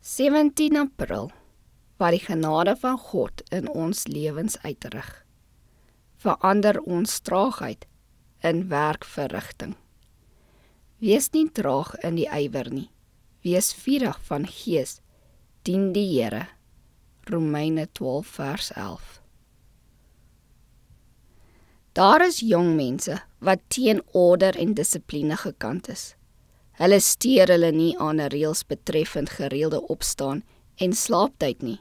17 April, waar die genade van God in ons lewens uitrig. Verander ons traagheid in werkverrigting. Wees nie traag in die ywer nie, wees vurig van gees, dien die Here. Romeine 12 vers 11. Daar is jong mense wat teen order en dissipline gekant is. Hulle steur hulle nie aan reëls betreffend gereelde opstaan en slaaptyd nie,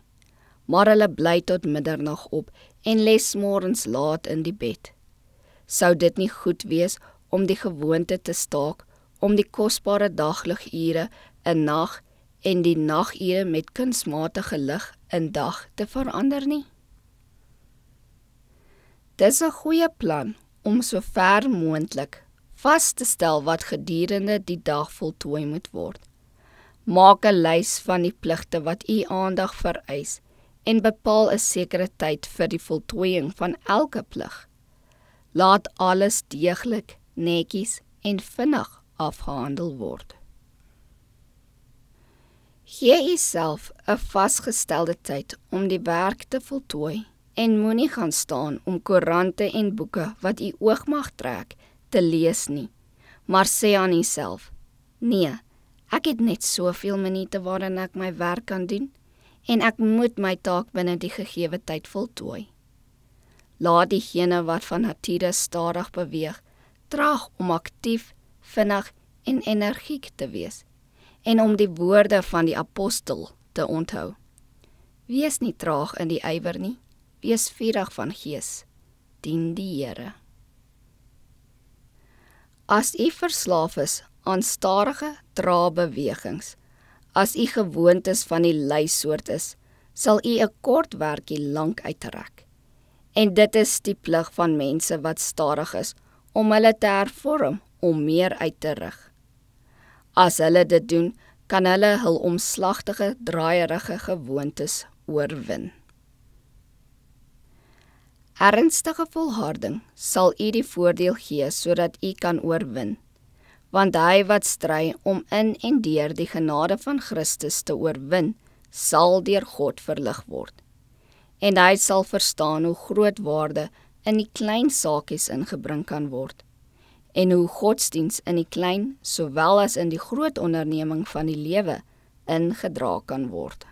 maar hulle bly tot middernag op en lê môrens laat in die bed. Sou dit nie goed wees om die gewoonte te staak, om die kosbare dagligure in nag en die nagure met kunsmatige lig in dag te verander nie? Dis 'n goeie plan om so ver moontlik vas te stel wat gedurende die dag voltooi moet word. Maak 'n lys van die pligte wat u aandag vereis en bepaal 'n sekere tyd vir die voltooiing van elke plig. Laat alles deeglik, netjies en vinnig afgehandel word. Gee jouself 'n vasgestelde tyd om die werk te voltooi en moenie gaan staan om koerante en boeke wat u oog mag trek te lees nie, maar sê aan jouself, nee, ek het net soveel minute waarin ek my werk kan doen en ek moet my taak binne die gegeewe tyd voltooi. Laat diegene wat van nature stadig beweeg, traag om aktief, vinnig en energiek te wees en om die woorde van die apostel te onthou. Wees nie traag in die ywer nie, wees vurig van gees, dien die Here. As u verslaaf is aan stadige, trae bewegings, as u gewoontes van die lui-soort is, sal u 'n kort werkie lank uitrek. En dit is die plig van mense wat stadig is, om hulle te hervorm om meer uit te rig. As hulle dit doen, kan hulle hul omslagtige, draaierige gewoontes oorwin. Ernstige volharding sal u die voordeel gee sodat u kan oorwin, want hy wat stry om in en deur die genade van Christus te oorwin, sal deur God verlig word. En hy sal verstaan hoe groot waarde in die klein saakies ingebring kan word, en hoe godsdiens in die klein, sowel as in die groot onderneming van die lewe, ingedra kan word.